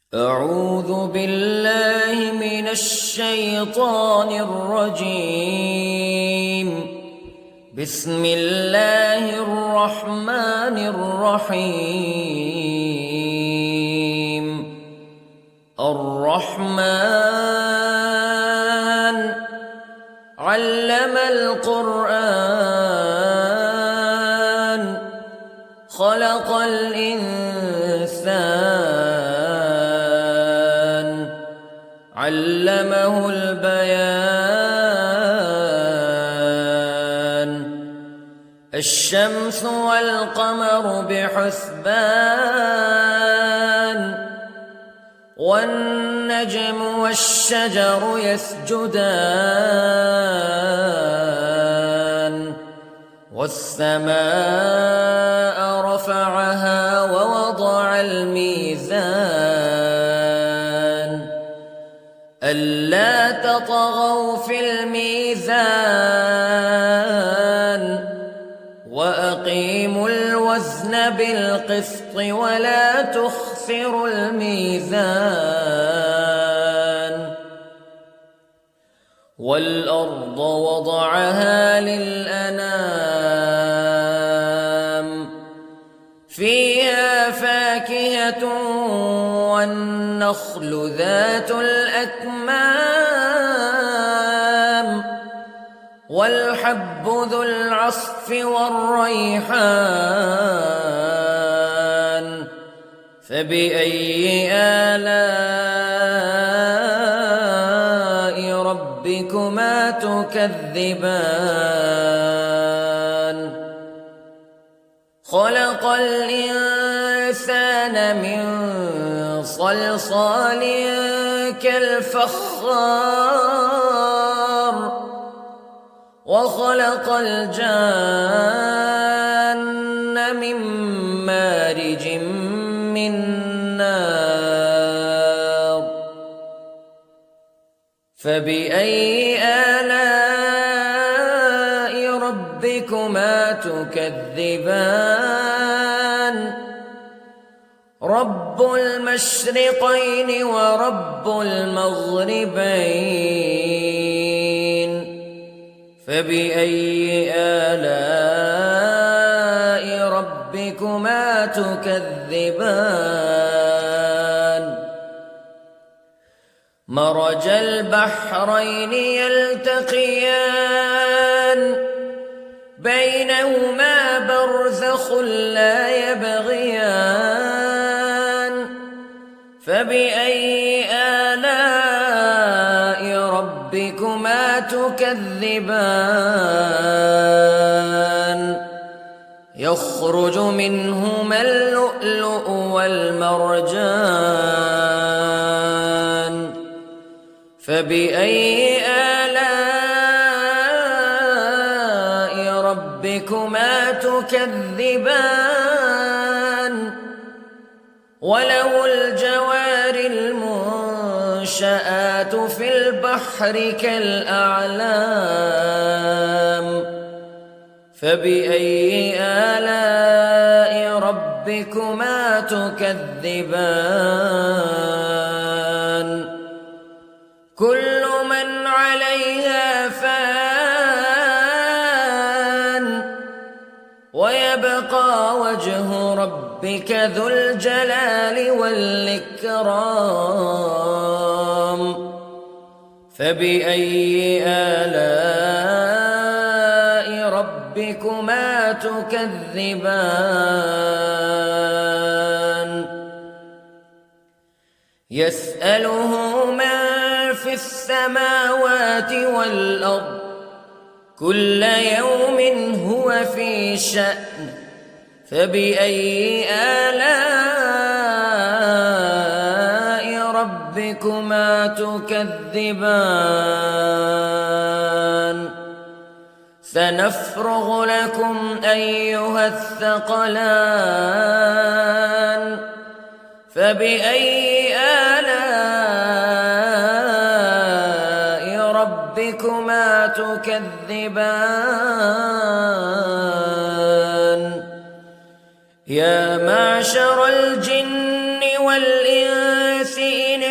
أعوذ بالله من الشيطان الرجيم. بسم الله الرحمن الرحيم. الرحمن علم القرآن خلق الإنسان علمه البيان. الشمس والقمر بحسبان والنجم والشجر يسجدان والسماء رفعها ووضع الميزان ألا تطغوا في الميزان وأقيموا الوزن بالقسط ولا تخسروا الميزان. والأرض وضعها للأنام فيها فاكهة والنخل ذات الأكمام والحب ذو العصف والريحان فبأي آلاء ربكما تكذبان. خلق الإنسان من صلصال كالفخار وخلق الجان من مارج من نار فبأي آلاء ربكما تكذبان. رب المشرقين ورب المغربين فبأي آلاء ربكما تكذبان. مرج البحرين يلتقيان بينهما برزخ لا يبغيان فبأي آلاء ربكما تكذبان. يخرج منهما اللؤلؤ والمرجان فبأي آلاء ربكما تكذبان. وله الجوار المنشآت في البحر كالأعلام فبأي آلاء ربكما تكذبان. كل من عليها فان ويبقى وجه ربك ذو الجلال والإكرام فبأي آلاء ربكما تكذبان. يسأله من في السماوات والأرض كل يوم هو في شأن فبأي آلاء ربكما تكذبان. سنفرغ لكم أيها الثقلان فبأي آلاء ربكما تكذبان. يا معشر الجن والإنس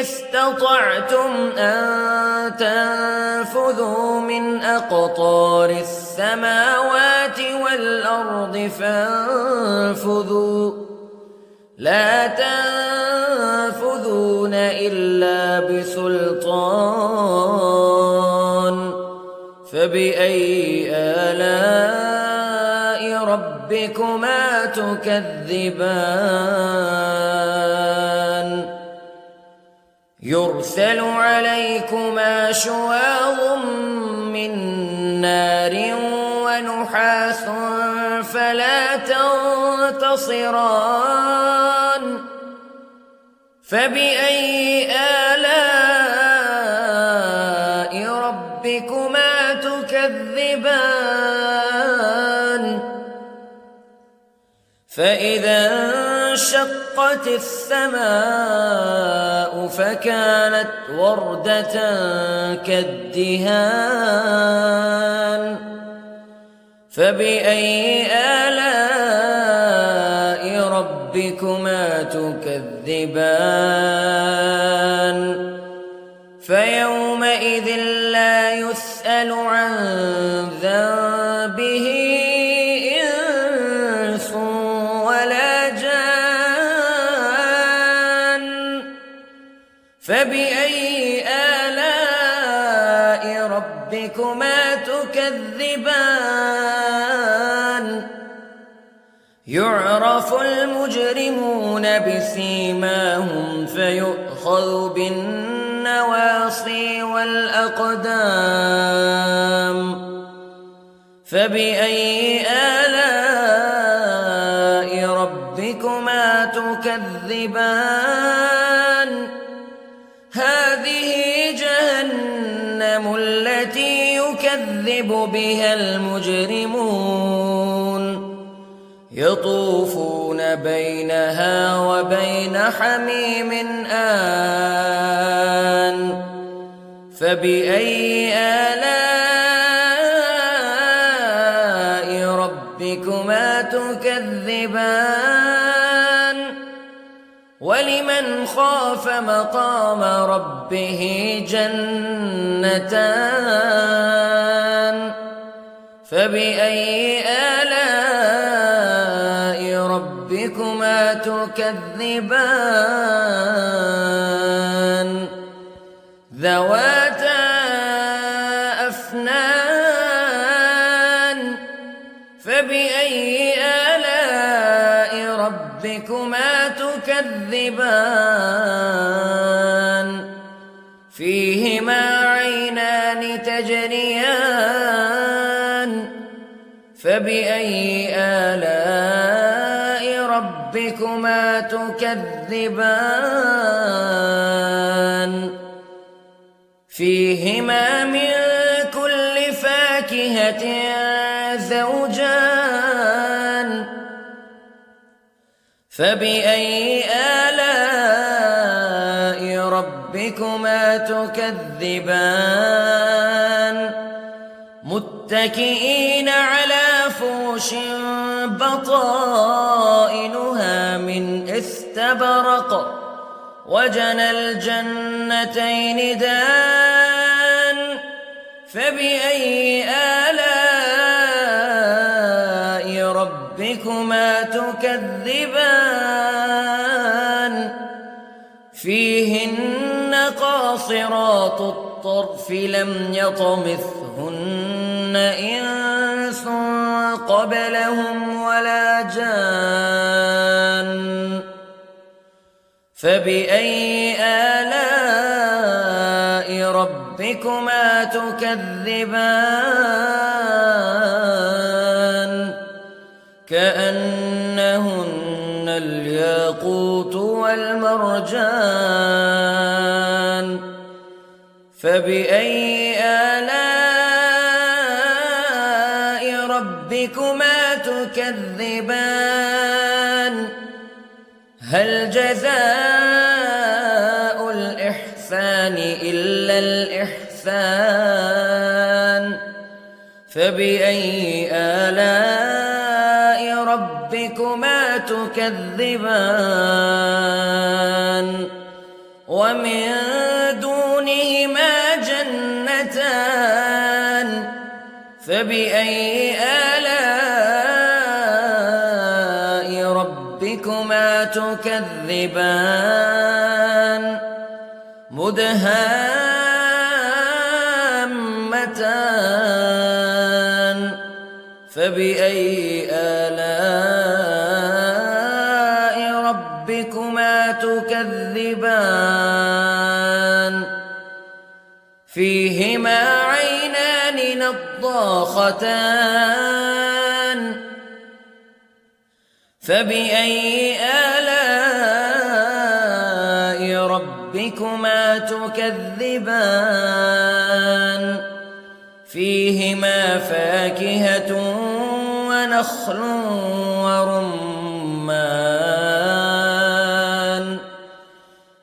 استطعتم أن تنفذوا من أقطار السماوات والأرض فانفذوا لا تنفذون إلا بسلطان فبأي آلاء ربكما تكذبان يرسل عليكما شواظ من نار ونحاس فلا تنتصران فبأي آلاء ربكما تكذبان فإذا انشقت السماء فكانت وردة كالدهان فبأي آلاء ربكما تكذبان فيومئذ لا يسأل عن ذنبه إنس ولا جان فبأي آلاء ربكما تكذبان يعرف المجرمون بسيماهم فيؤخذ بالنواصي والأقدام فبأي آلاء ربكما تكذبان هذه جهنم التي يكذب بها المجرمون يطوفون بينها وبين حميم آن فبأي آلاء ربكما تكذبان ولمن خاف مقام ربه جنتان فبأي آلاء ربكما تكذبان ذواتا أفنان فبأي آلاء ربكما تكذبان فيهما عينان تجريان فبأي آلاء ربكما تكذبان فيهما من كل فاكهة زوجان فبأي آلاء ربكما تكذبان متكئين على فرش بطائنها من استبرق وجنى الجنتين دان فبأي آلاء ربكما تكذبان فيهن قاصرات الطرف لم يطمثهن إنس قبلهم ولا جان فبأي آلاء ربكما تكذبان كأنهن الياقوت والمرجان فبأي آلاء ربكما تكذبان هل جزاء الإحسان إلا الإحسان فبأي آلاء ربكما تكذبان ومن دونهما جنتان فبأي آلاء ربكما تكذبان مدهامتان فبأي آلاء ربكما تكذبان فيهما عينان نضاختان فبأي آلاء ربكما تكذبان فيهما فاكهة ونخل ورمان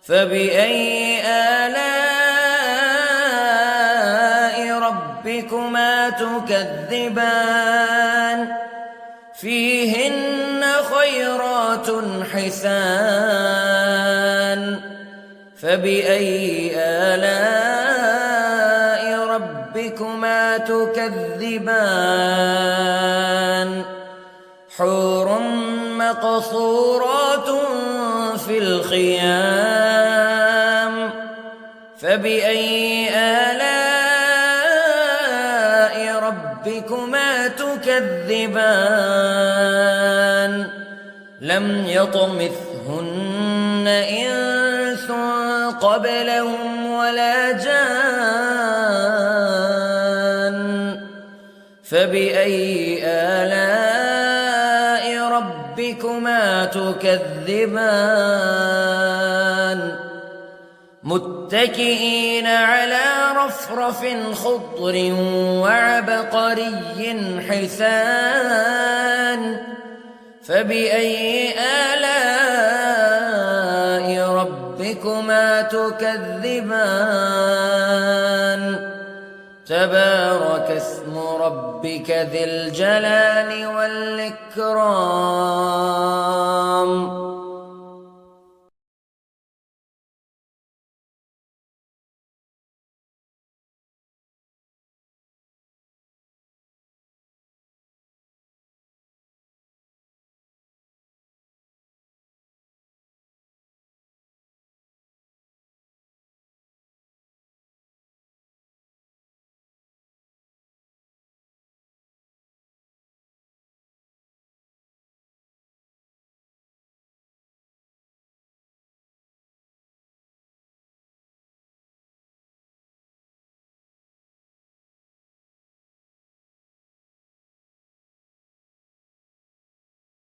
فبأي آلاء ربكما تكذبان فيهن خيرات حسان فبأي آلاء ربكما تكذبان حور مقصورات في الخيام فبأي آلاء ربكما تكذبان لم يطمثهن إنس قبلهم ولا جان فبأي آلاء ربكما تكذبان متكئين على رفرف خضر وعبقري حسان فبأي آلاء ربكما تكذبان تبارك اسم ربك ذي الجلال والإكرام